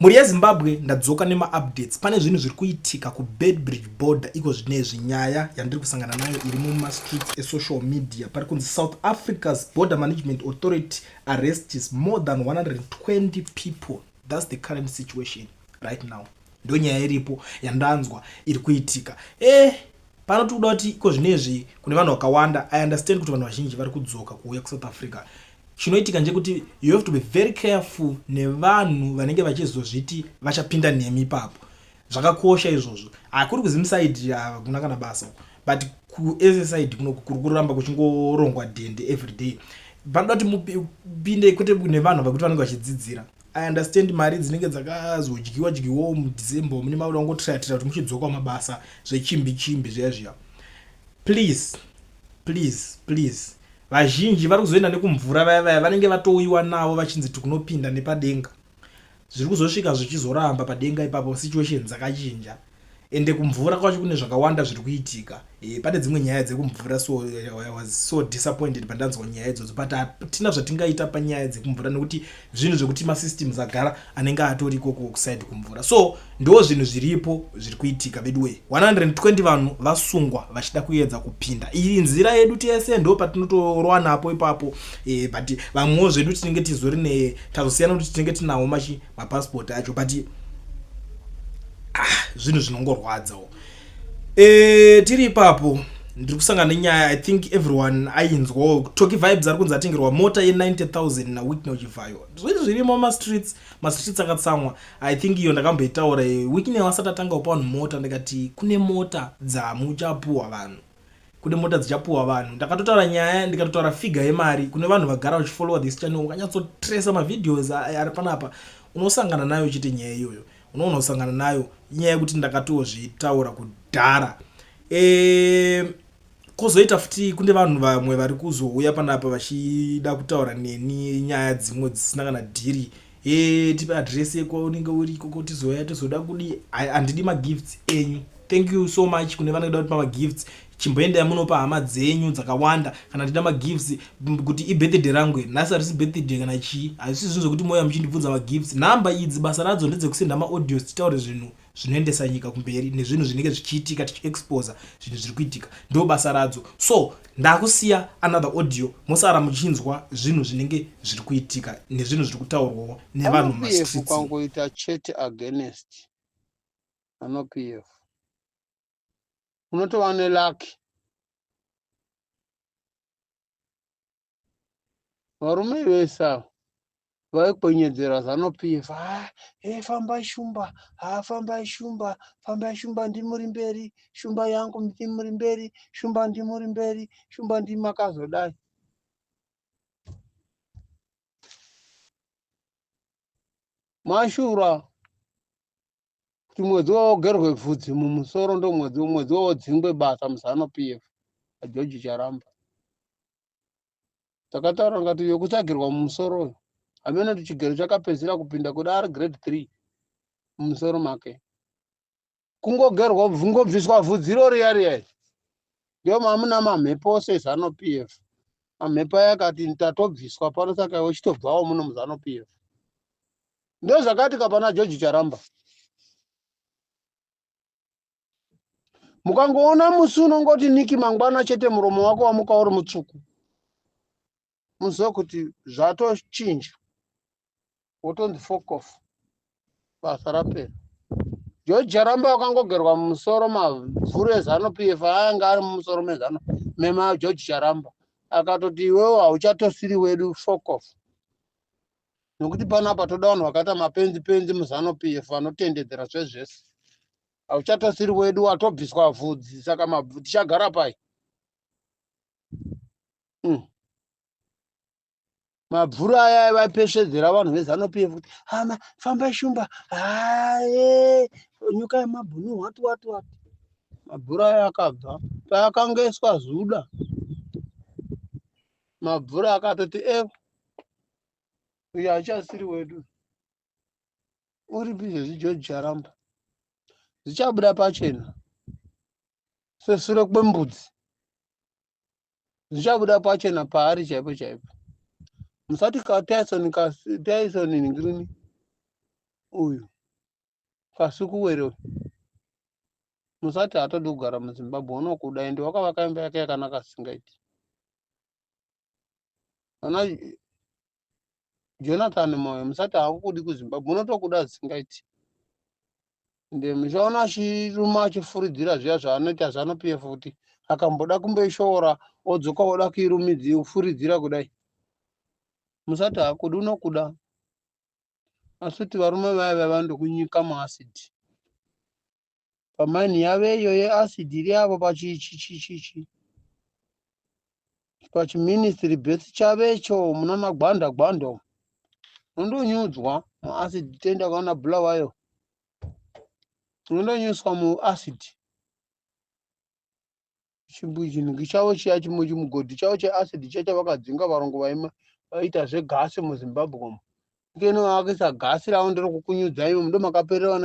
Muri yeZimbabwe ndadzoka nema-updates. Pane zvinhu zviri kuitika kuBedbridge border iko zvinezvi, nyaya yandiri kusangana nayo iri mumastreets esocial media. Pari kunzi South Africa's Border Management Authority arrests more than 120 people. That's the current situation right now. Ndo nyaya iripo yandanzwa iri kuitika. Pano tikuda kuti iko zvinezvi kune vanhu vakawanda. I understand kuti vanhu vazhinji vari kudzoka kuuya kuSouth Africa. Chinoitika ndechekuti you have to be very careful nevanhu vanenge vachizozviti vachapinda nemi ipapo. Zvakakosha izvozvo. Akuri kuzimusaidi hakuna kana basa, but kuese side kuno kuri kuramba kuchingorongwa dhende every day. Panoda kuti mupinde kwete nevanhu vakuti vanenge vachidzidzira. I understand mari dzinenge dzakazodyiwa muDecember mune mauri angotiratira kuti muchidzoka mabasa zvechimbi zviya. Please. Vazhinji vari kuzoenda nekumvura vaya vanenge vatowiwa navo vachinzi tikunopinda nepadenga. Zviri kuzosvika zvichizoramba padenga ipapo, situation dzakachinja. Ende kumvura kwacho kune zvakawanda zviri kuitika. Pane dzimwe nyaya dzekumvura, so I was so disappointed pandanzwa nyaya idzodzo, but hatina zvatingaita panyaya dzekumvura nekuti zvinhu zvekuti masystems agara anenge atori ikoko kuside kumvura. So ndo zvinhu zviripo zviri kuitika bedwe. 120 vanhu vasungwa vachida kuedza kupinda. Iyi nzira yedu tese ndo patinotorwa napo ipapo. But vamwe zvedu tinenge tizori tazosiyana kuti tinenge tinawo mapassport acho, but zvinhu zvinongorwadzawo. Tiri ipapo ndiri kusangana nenyaya, I think everyone ainzwa Toki Vibes ari kunzi atengerwa mota ye90,000 nawiki neuchivayo. Zvinhu zvirimo mastreets akatsamwa. I think iyo ndakamboitaura wiki nevasati atanga kupa vanhu mota, ndikati kune mota dzamuchapuwa vanhu. Kune mota dzichapuwa vanhu. Ndakatotaura nyaya, ndikatotaura figure yemari kune vanhu vagara vachifollowa this channel. Ukanyatsotrace mavideos ari panapa unosangana nayo chete nyaya iyoyo. Unoona usangana nayo nyaya yekuti ndakatozvitaura kudhara. Kozoita futi kune vanhu vamwe vari kuzouya panapa vachida kutaura neni nyaya dzimwe dzisina kana dhiri. Tipe address yako unenge uri ikoko tizoya tizoda kudi. Handidi magifts enyu. Thank you so much kune vanoda kuti magifts. Chimboenda munopa hama dzenyu dzakawanda kana ndida magifts kuti ibirthday rangu. Nhasi arisi birthday kana chi. Hazisi zvinhu zvokuti moya muchindibvunza magifts. Namba idzi basa radzo ndedzekusenda maaudios titaure zvinhu zvinoendesa nyika kumberi nezvinhu zvinenge zvichiitika tichiexposa zvinhu zviri kuitika. Ndo basa radzo. So ndakusiya another audio mosara muchinzwa zvinhu zvinenge zviri kuitika nezvinhu zviri kutaurwawo nevanhu mumastreets. Ukangoita chete against PF unotova nelaki. Varume vese vaikwenyedzera ZANU-PF, fambai shumba, fambai shumba ndimuri mberi, shumba yangu ndimuri mberi, shumba ndimuri mberi, shumba ndimakazodai. Mashura kuti mwedzi waogerwe bvudzi mumusoro ndo mwedzi waodzingwe basa muZANU-PF aJoji Charamba. Takataura ngati yokutsagirwa mumusoro uyu hamene kuti chigero chakapedzera kupinda kuda ari grade 3 mumusoro make. Kungogerwa ngobviswa bvudzi riya ndio mamuna mamhepo seZANU-PF. Mamhepo yakati tatobviswa pano saka uchitobvawo muno muZANU-PF. Ndo zvakatika pana Joji Charamba. Mukangoona musi unongoti niki mangwana chete muromo wako wamuka uri mutsvuku, muzive kuti zvatochinja, wotonzi fuck off, basa rapera. Joji Charamba wakangogerwa mumusoro mavhuru eZANU-PF anga ari mumusoro mema Joji Charamba. Akatoti iwewe hauchatosiri wedu, fuck off. Nokuti panapa toda vanhu vakaita mapenzi muZANU-PF vanotendedzera zvezvese. Hauchatosiri wedu, watobviswa bvudzi, saka mabvudzi tichagara pai. Mabvuru aya vaipeshedzera vanhu veZANU-PF kuti fambai shumba, nyuka yemabhunu wati. Mabvuru aya akabva paakangoiswa zuda. Mabvuru akatoti uyu hachasiri wedu. Uri bizvezi Joji Charamba. Zichabuda pachena sesure kwembudzi. Zichabuda pachena paari chaipo. Musati ka Tyson ningiruni uyu Kasuku were musati hatodi kugara muZimbabwe unokuda ende wakavaka imba yake yakanaka singaiti. Ana Jonathan Moyo musati hakukudi kuZimbabwe unotokuda zvisingaiti. Ende muchaona achiruma achifuridzira zviya zvaanoita zvaanopiye futi akamboda kumboishora odzoka oda kufuridzira kudai musati hakudi unokuda. Asi kuti varume vaya vandokunyika muasidi pamaini yavo iyo yeasidi iri yavo pachiministry base chavo icho muna magwanda gwanda unondonyudzwa muasidi tenda kaona Bulawayo unondonyuswa muasidi chinhu chavo chiya chimwe chimugodhi chavo cheasidi chiya chavakadzinga varongo vaita zvegasi muZimbabwe umo. Ikeno vakisa gasi ravo ndiro kukunyudzai imo ndo makaperera